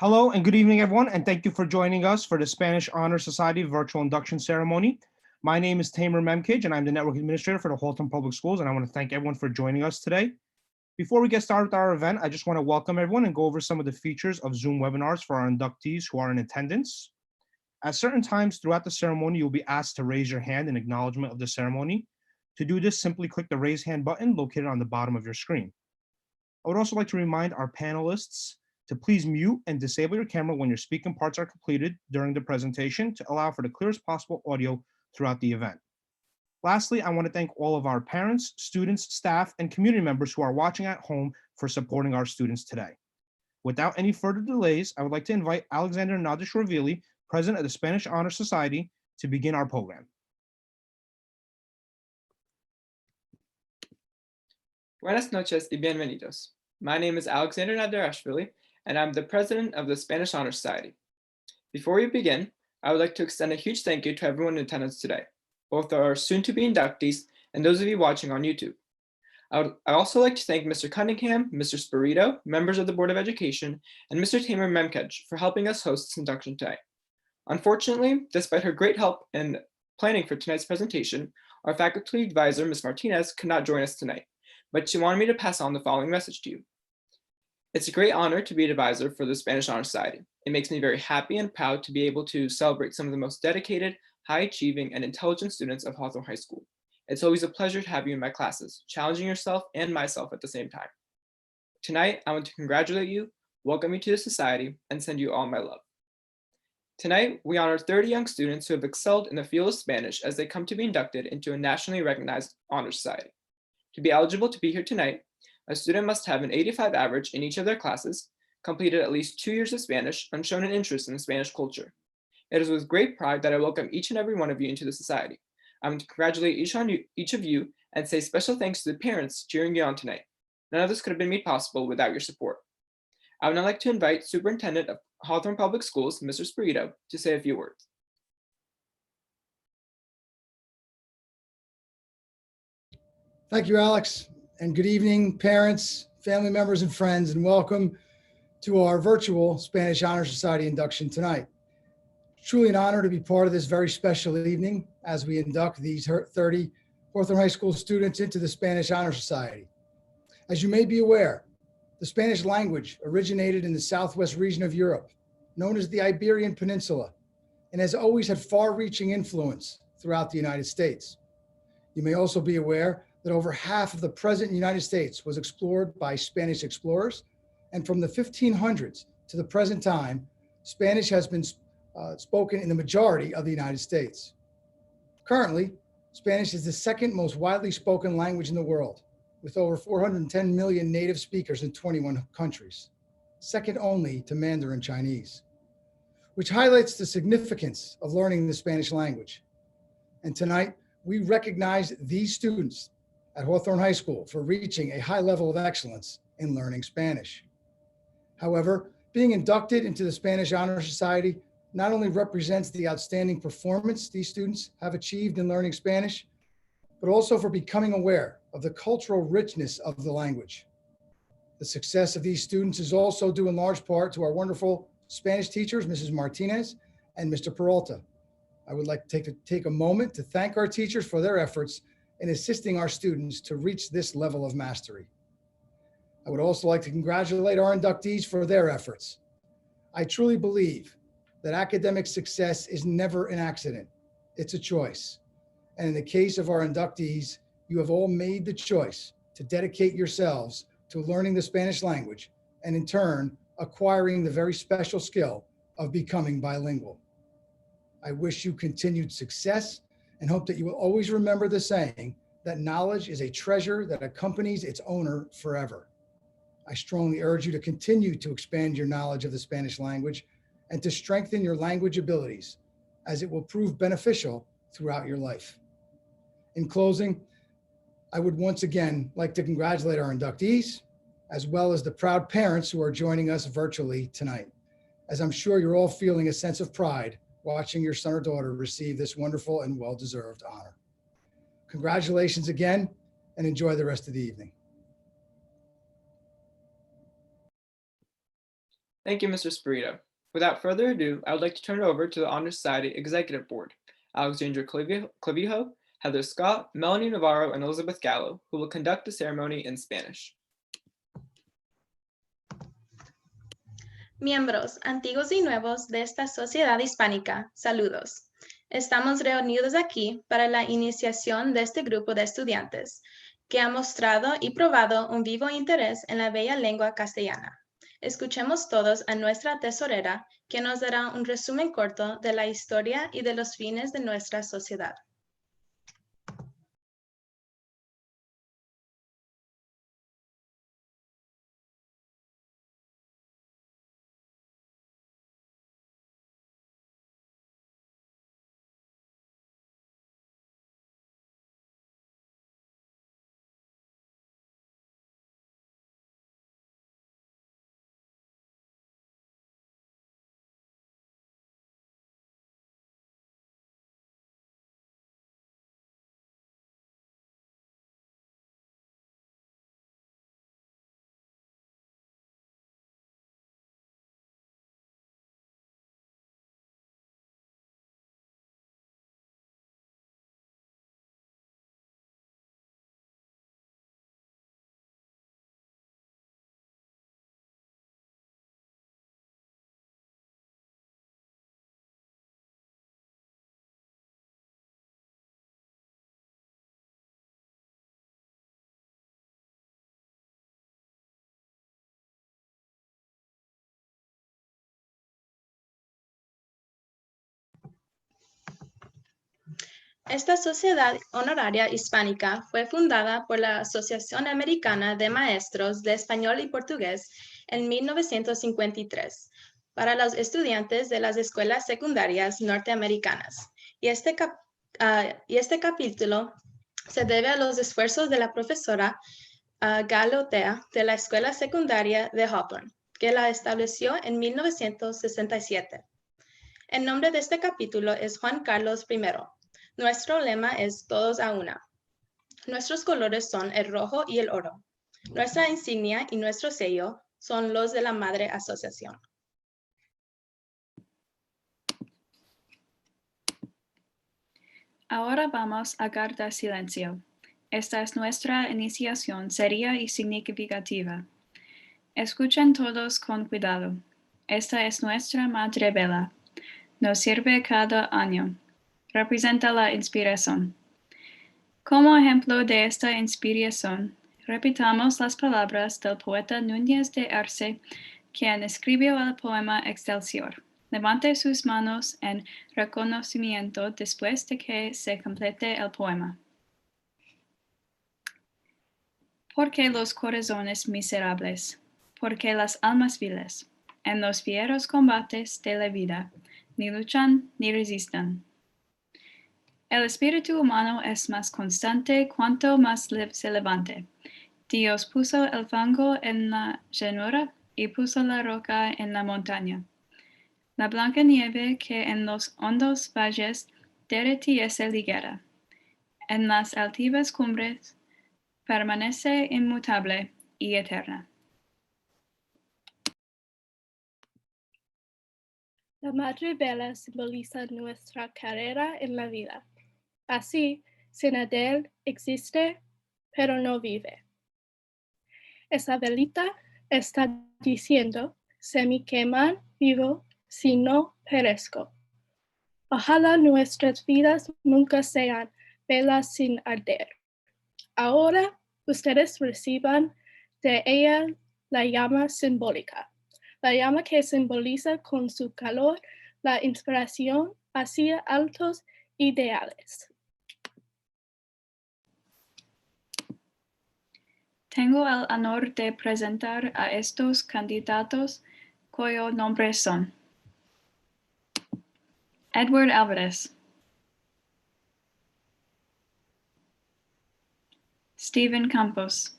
Hello and good evening, everyone, and thank you for joining us for the Spanish Honor Society virtual induction ceremony. My name is Tamer Memkij, and I'm the Network Administrator for the Hawthorne Public Schools, and I want to thank everyone for joining us today. Before we get started with our event, I just want to welcome everyone and go over some of the features of Zoom webinars for our inductees who are in attendance. At certain times throughout the ceremony, you'll be asked to raise your hand in acknowledgement of the ceremony. To do this, simply click the raise hand button located on the bottom of your screen. I would also like to remind our panelists to please mute and disable your camera when your speaking parts are completed during the presentation to allow for the clearest possible audio throughout the event. Lastly, I want to thank all of our parents, students, staff, and community members who are watching at home for supporting our students today. Without any further delays, I would like to invite Alexander Nadishvili, President of the Spanish Honor Society, to begin our program. Buenas noches y bienvenidos. My name is Alexander Nadarashvili, and I'm the president of the Spanish Honor Society. Before we begin, I would like to extend a huge thank you to everyone in attendance today, both our soon-to-be inductees and those of you watching on YouTube. I'd also like to thank Mr. Cunningham, Mr. Spirito, members of the Board of Education, and Mr. Tamer Memkej for helping us host this induction today. Unfortunately, despite her great help in planning for tonight's presentation, our faculty advisor, Ms. Martinez, could not join us tonight, but she wanted me to pass on the following message to you. It's a great honor to be an advisor for the Spanish Honor Society. It makes me very happy and proud to be able to celebrate some of the most dedicated, high-achieving, and intelligent students of Hawthorne High School. It's always a pleasure to have you in my classes, challenging yourself and myself at the same time. Tonight, I want to congratulate you, welcome you to the society, and send you all my love. Tonight, we honor 30 young students who have excelled in the field of Spanish as they come to be inducted into a nationally recognized honor society. To be eligible to be here tonight, a student must have an 85 average in each of their classes, completed at least 2 years of Spanish, and shown an interest in the Spanish culture. It is with great pride that I welcome each and every one of you into the society. I want to congratulate each of you and say special thanks to the parents cheering you on tonight. None of this could have been made possible without your support. I would now like to invite Superintendent of Hawthorne Public Schools, Mr. Spirito, to say a few words. Thank you, Alex, and good evening, parents, family members, and friends, and welcome to our virtual Spanish Honor Society induction tonight. It's truly an honor to be part of this very special evening as we induct these 30 Hawthorne High School students into the Spanish Honor Society. As you may be aware, the Spanish language originated in the southwest region of Europe, known as the Iberian Peninsula, and has always had far-reaching influence throughout the United States. You may also be aware that over half of the present United States was explored by Spanish explorers, and from the 1500s to the present time, Spanish has been spoken in the majority of the United States. Currently, Spanish is the second most widely spoken language in the world, with over 410 million native speakers in 21 countries, second only to Mandarin Chinese, which highlights the significance of learning the Spanish language. And tonight, we recognize these students at Hawthorne High School for reaching a high level of excellence in learning Spanish. However, being inducted into the Spanish Honor Society not only represents the outstanding performance these students have achieved in learning Spanish, but also for becoming aware of the cultural richness of the language. The success of these students is also due in large part to our wonderful Spanish teachers, Mrs. Martinez and Mr. Peralta. I would like to take a moment to thank our teachers for their efforts in assisting our students to reach this level of mastery. I would also like to congratulate our inductees for their efforts. I truly believe that academic success is never an accident, it's a choice. And in the case of our inductees, you have all made the choice to dedicate yourselves to learning the Spanish language and in turn, acquiring the very special skill of becoming bilingual. I wish you continued success and hope that you will always remember the saying that knowledge is a treasure that accompanies its owner forever. I strongly urge you to continue to expand your knowledge of the Spanish language and to strengthen your language abilities, as it will prove beneficial throughout your life. In closing, I would once again like to congratulate our inductees, as well as the proud parents who are joining us virtually tonight, as I'm sure you're all feeling a sense of pride watching your son or daughter receive this wonderful and well-deserved honor. Congratulations again, and enjoy the rest of the evening. Thank you, Mr. Spirito. Without further ado, I would like to turn it over to the Honor Society Executive Board, Alexandra Clavijo, Heather Scott, Melanie Navarro, and Elizabeth Gallo, who will conduct the ceremony in Spanish. Miembros antiguos y nuevos de esta sociedad hispánica, saludos. Estamos reunidos aquí para la iniciación de este grupo de estudiantes que ha mostrado y probado un vivo interés en la bella lengua castellana. Escuchemos todos a nuestra tesorera, que nos dará un resumen corto de la historia y de los fines de nuestra sociedad. Esta sociedad honoraria hispánica fue fundada por la Asociación Americana de Maestros de Español y Portugués en 1953 para los estudiantes de las escuelas secundarias norteamericanas. Y este capítulo se debe a los esfuerzos de la profesora Galotea de la Escuela Secundaria de Hawthorne, que la estableció en 1967. El nombre de este capítulo es Juan Carlos I. Nuestro lema es todos a una. Nuestros colores son el rojo y el oro. Nuestra insignia y nuestro sello son los de la Madre Asociación. Ahora vamos a guardar silencio. Esta es nuestra iniciación seria y significativa. Escuchen todos con cuidado. Esta es nuestra Madre Bella. Nos sirve cada año. Representa la inspiración. Como ejemplo de esta inspiración, repitamos las palabras del poeta Núñez de Arce, quien escribió el poema Excelsior. Levante sus manos en reconocimiento después de que se complete el poema. Porque los corazones miserables, porque las almas viles, en los fieros combates de la vida, ni luchan ni resistan. El espíritu humano es más constante cuanto más se levante. Dios puso el fango en la llanura y puso la roca en la montaña. La blanca nieve que en los hondos valles derretiese ligera. En las altivas cumbres permanece inmutable y eterna. La Madre Bella simboliza nuestra carrera en la vida. Así, sin Adele existe, pero no vive. Esa velita está diciendo, se me queman vivo si no perezco. Ojalá nuestras vidas nunca sean velas sin arder. Ahora ustedes reciban de ella la llama simbólica, la llama que simboliza con su calor la inspiración hacia altos ideales. Tengo el honor de presentar a estos candidatos cuyos nombres son Edward Alvarez, Stephen Campos,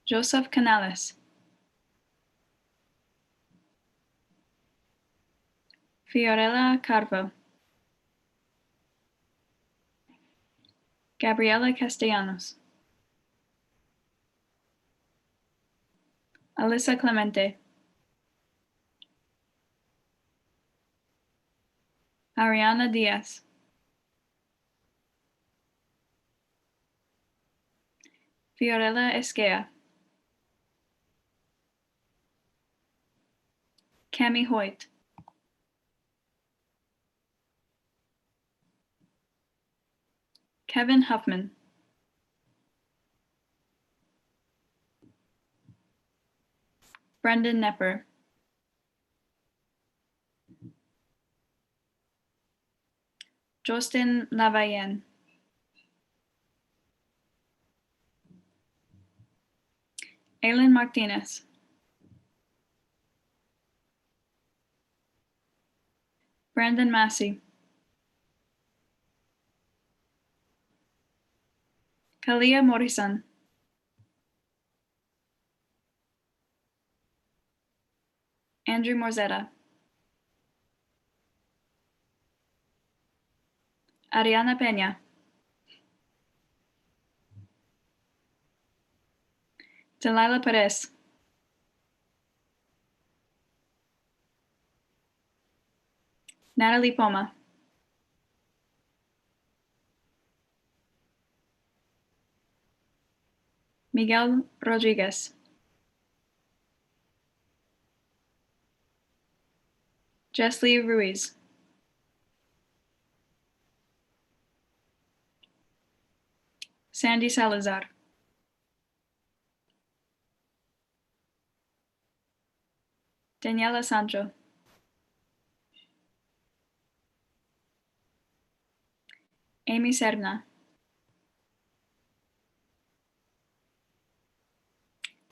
Joseph Canales, Fiorella Carvo, Gabriela Castellanos, Alyssa Clemente. Ariana Diaz. Fiorella Esquea. Cami Hoyt. Kevin Huffman. Brendan Nepper. Justin Lavayen. Aylin Martinez. Brandon Massey. Kalia Morrison. Andrew Morzetta. Ariana Peña. Delilah Perez. Natalie Poma. Miguel Rodriguez. Jesly Ruiz. Sandy Salazar. Daniela Sancho. Amy Serna.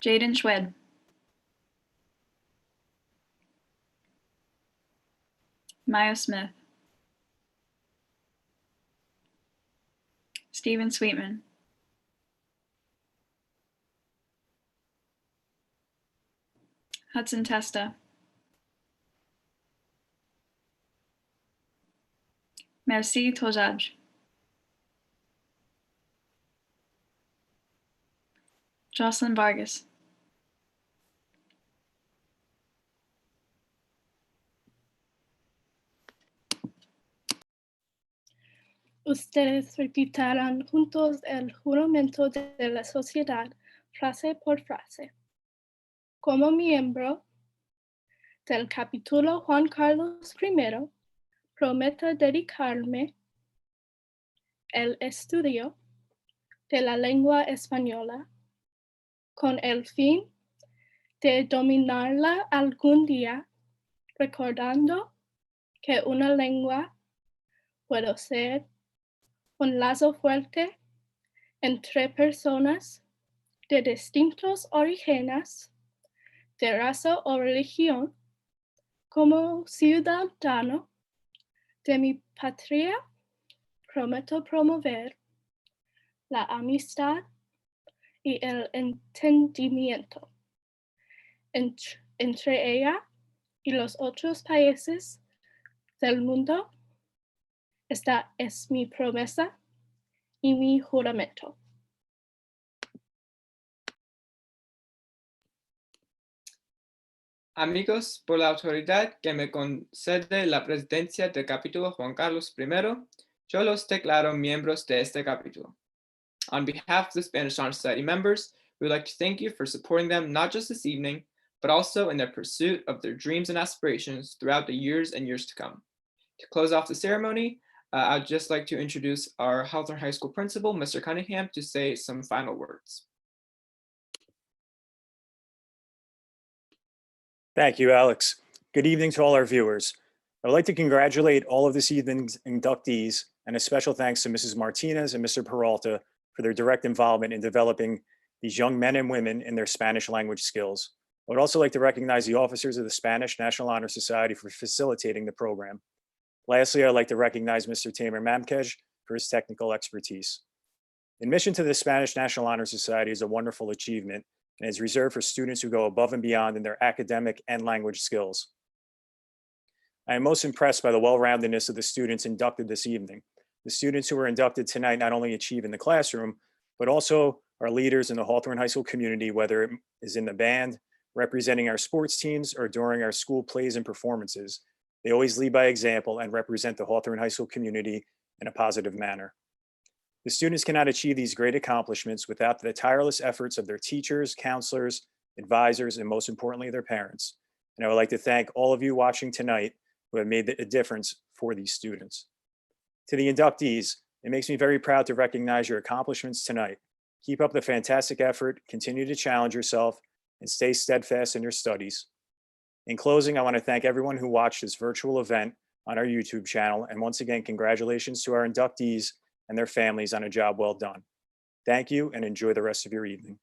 Jaden Schwed. Maya Smith. Stephen Sweetman. Hudson Testa. Merci Tojaj. Jocelyn Vargas. Ustedes repetirán juntos el juramento de la sociedad, frase por frase. Como miembro del capítulo Juan Carlos I, prometo dedicarme al estudio de la lengua española con el fin de dominarla algún día, recordando que una lengua puede ser un lazo fuerte entre personas de distintos orígenes, de raza o religión. Como ciudadano de mi patria, prometo promover la amistad y el entendimiento entre ella y los otros países del mundo. Esta es mi promesa y mi juramento. Amigos, por la autoridad que me concede la presidencia del capítulo Juan Carlos I, yo los declaro miembros de este capítulo. On behalf of the Spanish Honor Society members, we would like to thank you for supporting them not just this evening, but also in their pursuit of their dreams and aspirations throughout the years and years to come. To close off the ceremony, I'd just like to introduce our Hawthorne High School principal, Mr. Cunningham, to say some final words. Thank you, Alex. Good evening to all our viewers. I would like to congratulate all of this evening's inductees and a special thanks to Mrs. Martinez and Mr. Peralta for their direct involvement in developing these young men and women in their Spanish language skills. I would also like to recognize the officers of the Spanish National Honor Society for facilitating the program. Lastly, I'd like to recognize Mr. Tamer Mamkej for his technical expertise. Admission to the Spanish National Honor Society is a wonderful achievement and is reserved for students who go above and beyond in their academic and language skills. I am most impressed by the well-roundedness of the students inducted this evening. The students who were inducted tonight not only achieve in the classroom, but also are leaders in the Hawthorne High School community, whether it is in the band, representing our sports teams, or during our school plays and performances. They always lead by example and represent the Hawthorne High School community in a positive manner. The students cannot achieve these great accomplishments without the tireless efforts of their teachers, counselors, advisors, and most importantly, their parents. And I would like to thank all of you watching tonight who have made a difference for these students. To the inductees, it makes me very proud to recognize your accomplishments tonight. Keep up the fantastic effort, continue to challenge yourself, and stay steadfast in your studies. In closing, I want to thank everyone who watched this virtual event on our YouTube channel. And once again, congratulations to our inductees and their families on a job well done. Thank you and enjoy the rest of your evening.